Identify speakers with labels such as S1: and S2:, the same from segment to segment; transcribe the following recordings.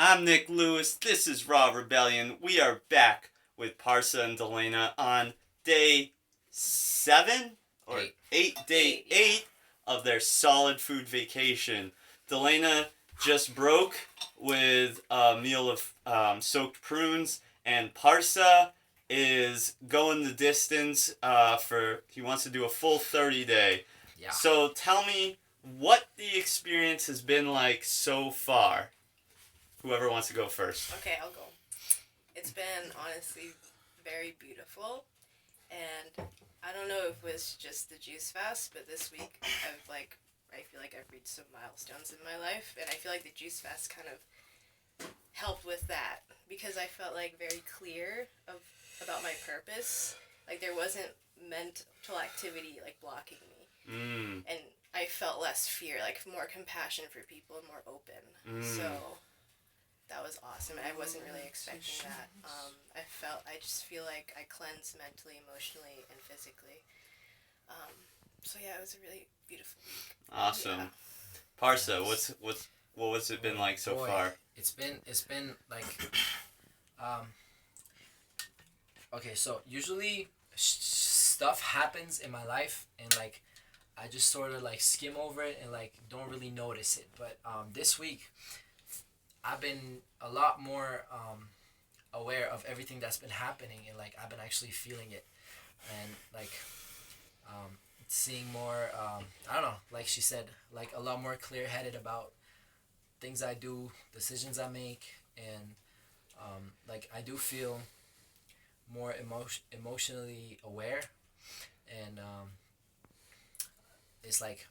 S1: I'm Nick Lewis. This is Raw Rebellion. We are back with Parsa and Dalena on day 7 or day 8 of their solid food vacation. Dalena just broke with a meal of soaked prunes, and Parsa is going the distance he wants to do a full 30-day.
S2: Yeah.
S1: So tell me what the experience has been like so far. Whoever wants to go first.
S3: Okay, I'll go. It's been honestly very beautiful, and I don't know if it was just the juice fast, but this week I feel like I've reached some milestones in my life, and I feel like the juice fast kind of helped with that because I felt like very clear about my purpose. Like there wasn't mental activity like blocking me, and I felt less fear, like more compassion for people, and more open. So that was awesome. I wasn't really expecting that. I just feel like I cleansed mentally, emotionally, and physically. So yeah, it was a really beautiful week.
S1: Awesome.
S3: Yeah.
S1: Parsa, what was it been like so far?
S2: It's been like, okay, so usually stuff happens in my life and like I just sort of like skim over it and like don't really notice it. But this week I've been a lot more aware of everything that's been happening, and like I've been actually feeling it, and like seeing more. I don't know, like she said, like a lot more clear-headed about things I do, decisions I make, and like I do feel more emotionally aware, and it's like.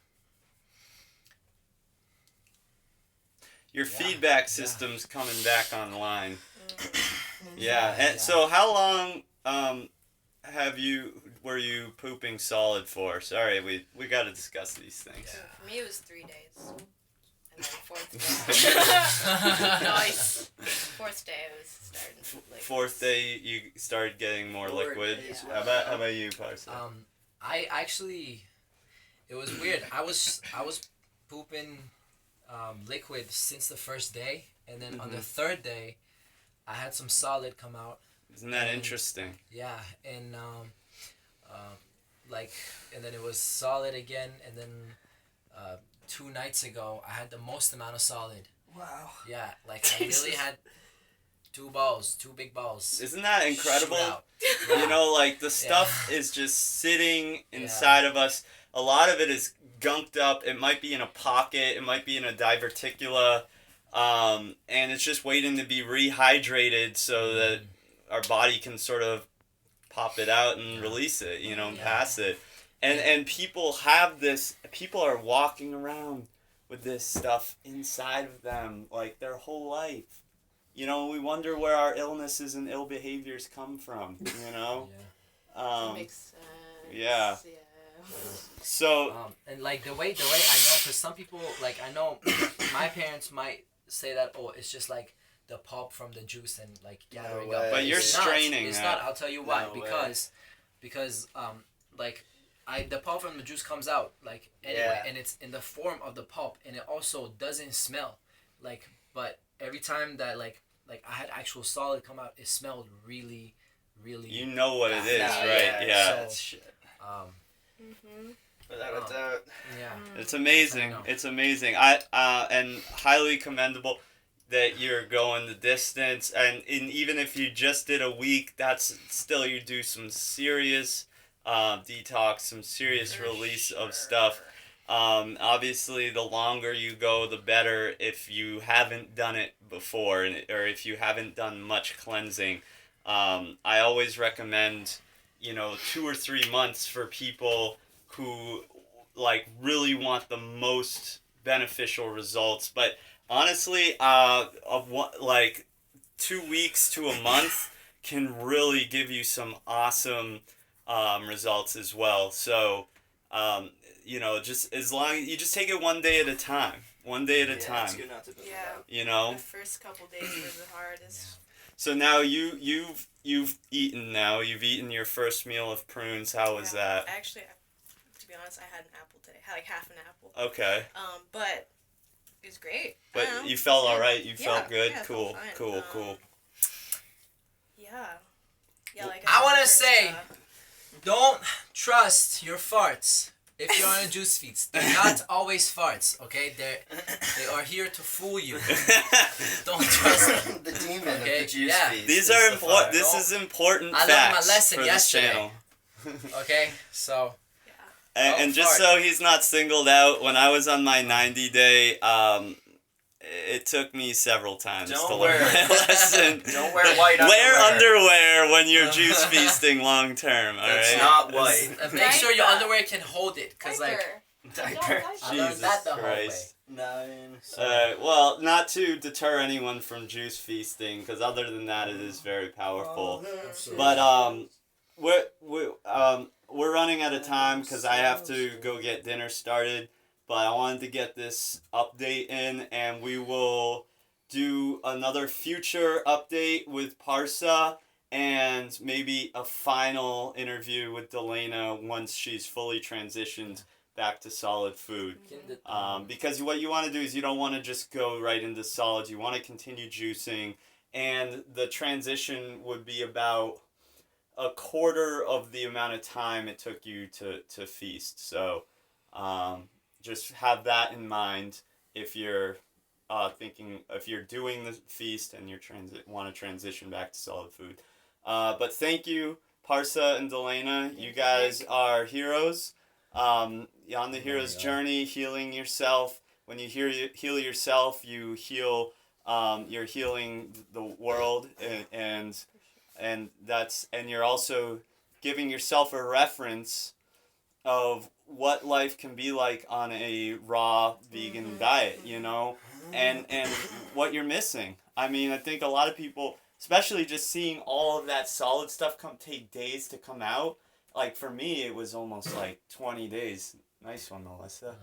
S1: Your feedback system's coming back online. Yeah. And so how long were you pooping solid for? Sorry, we got to discuss these things.
S3: So for me it was 3 days. And then fourth day. Nice. Fourth day I was starting like
S1: Fourth day you started getting more liquid.
S3: Yeah.
S1: How about you, Parsa?
S2: I actually, it was weird. I was pooping liquid since the first day, and then on the third day, I had some solid come out.
S1: Isn't that interesting?
S2: Yeah, and and then it was solid again, and then 2 nights ago, I had the most amount of solid.
S4: Wow.
S2: Yeah, like I really had 2 big balls.
S1: Isn't that incredible?
S2: Yeah.
S1: You know, like the stuff is just sitting inside of us. A lot of it is gunked up. It might be in a pocket. It might be in a diverticula. And it's just waiting to be rehydrated so that our body can sort of pop it out and release it, and pass it. And people are walking around with this stuff inside of them like their whole life. We wonder where our illnesses and ill behaviors come from,
S3: makes sense.
S1: Yeah. So
S2: and like the way I know, because some people, like I know my parents might say that, it's just like the pulp from the juice and like gathering up.
S1: But you're straining.
S2: It's not. I'll tell you why. Because like the pulp from the juice comes out like anyway, and it's in the form of the pulp, and it also doesn't smell like. But every time that like I had actual solid come out, it smelled really, really.
S1: You know what it is, right? Yeah.
S2: So,
S4: Without a doubt.
S2: Yeah.
S1: It's amazing. It's amazing. I and highly commendable that you're going the distance, and even if you just did a week, that's still you do some serious detox, some serious release of stuff. Obviously, the longer you go, the better if you haven't done it before, or if you haven't done much cleansing. I always recommend, 2 or 3 months for people who like really want the most beneficial results. But honestly, 2 weeks to a month can really give you some awesome results as well. So, just as long as you just take it one day at a time. One day at a time.
S4: It's good not to build
S3: Yeah.
S4: it up.
S3: The first couple days were the hardest.
S1: So now you've eaten now. You've eaten your first meal of prunes. How was that?
S3: Actually, to be honest, I had an apple today. I had like half an apple.
S1: Okay.
S3: But It was great.
S1: But
S3: I don't know.
S1: you felt
S3: Yeah.
S1: all right. You
S3: Yeah,
S1: felt good.
S3: yeah, I
S1: Cool,
S3: felt fine.
S1: cool.
S3: Yeah. Yeah, like
S2: I want to
S3: first,
S2: say, don't trust your farts if you're on a juice feast. They're not always farts, okay? They are here to fool you. Don't trust them.
S4: The demon
S2: Okay,
S4: of the juice
S2: yeah.
S4: feast.
S1: These
S4: is
S1: are
S4: the
S1: important.
S4: fire.
S1: This is important
S2: I learned
S1: facts
S2: my lesson
S1: for
S2: yesterday.
S1: this channel.
S2: Okay, so
S1: And
S2: Oh,
S1: just
S2: fart.
S1: so he's not singled out, when I was on my 90-day, it took me several times
S4: Don't
S1: to learn
S4: wear-
S1: my lesson.
S4: Don't wear white
S1: Wear
S4: underwear.
S1: underwear when you're juice feasting long term. All
S4: That's
S1: right.
S4: not white.
S2: make sure your
S3: Diaper.
S2: underwear can hold it, cause like
S4: Diaper.
S2: I learned
S1: Jesus
S2: that the whole way.
S1: Christ.
S4: Nine.
S1: Well, not to deter anyone from juice feasting, because other than that, it is very powerful.
S2: Absolutely.
S1: But we're running out of time because I have to go get dinner started. But I wanted to get this update in, and we will do another future update with Parsa and maybe a final interview with Dalena once she's fully transitioned back to solid food. Because what you want to do is you don't want to just go right into solids. You want to continue juicing, and the transition would be about a quarter of the amount of time it took you to feast. So just have that in mind if you're if you're doing the feast and you're want to transition back to solid food. But thank you, Parsa and Dalena. You guys are heroes. On the hero's journey, healing yourself. When you heal yourself, you heal. You're healing the world, and you're also giving yourself a reference of what life can be like on a raw vegan diet, you know, and what you're missing. I mean, I think a lot of people, especially just seeing all of that solid stuff take days to come out. Like for me, it was almost like 20 days. Nice one, Melissa.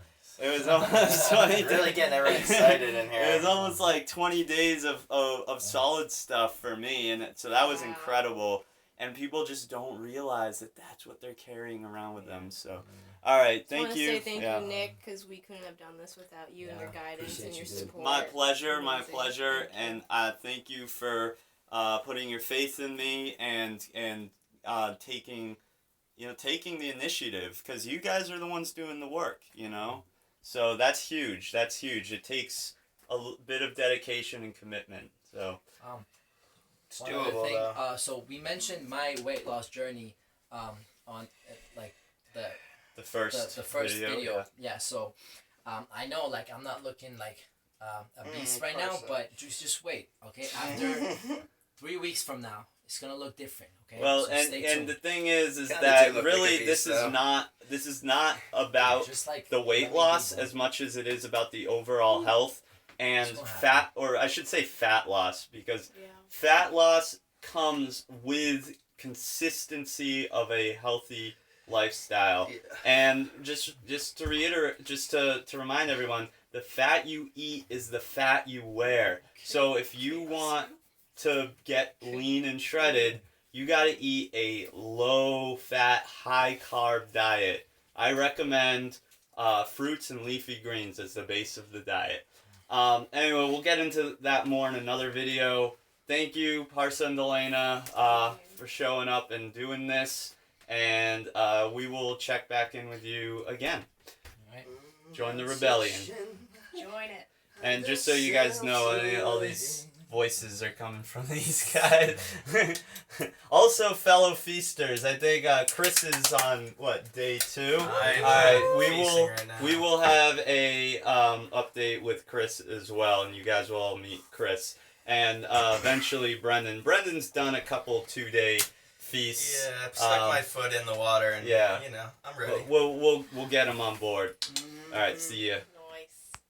S1: It was almost 20 days.
S4: Really getting everyone excited in here.
S1: It was almost like 20 days of solid stuff for me, and so that was incredible. And people just don't realize that that's what they're carrying around with them. So, all right, thank you.
S3: I want to say thank you, Nick, because we couldn't have done this without you and your guidance and your support.
S1: My pleasure, my
S3: Amazing.
S1: pleasure, and thank you for putting your faith in me and taking the initiative, because you guys are the ones doing the work, you know. So that's huge. That's huge. It takes a bit of dedication and commitment. So.
S4: It's
S2: One other
S4: doable,
S2: thing,
S4: though.
S2: so we mentioned my weight loss journey on like
S1: The first
S2: video. Yeah, so I know like I'm not looking like a beast right now, but just wait, okay? After 3 weeks from now, it's gonna look different, okay?
S1: Well,
S2: so
S1: and the thing is
S4: Kinda
S1: that
S4: do look
S1: really
S4: like a beast,
S1: this is not about
S2: just like
S1: the weight loss as much as it is about the overall health and fat, or I should say fat loss, because fat loss comes with consistency of a healthy lifestyle. And just to reiterate, just to remind everyone, the fat you eat is the fat you wear. So if you want to get lean and shredded, you got to eat a low fat, high carb diet. I recommend fruits and leafy greens as the base of the diet. Anyway, we'll get into that more in another video. Thank you, Parsa and Dalena, for showing up and doing this. And we will check back in with you again.
S2: All right.
S1: Join the rebellion.
S3: Join it.
S1: And just so you guys know, all these voices are coming from these guys. Also, fellow feasters, I think Chris is on day 2. We will have a update with Chris as well, and you guys will all meet Chris, and eventually Brendan. Brendan's done a couple 2-day feasts.
S4: Yeah, I've stuck my foot in the water, and you know, I'm ready.
S1: We'll get him on board. All right, see ya.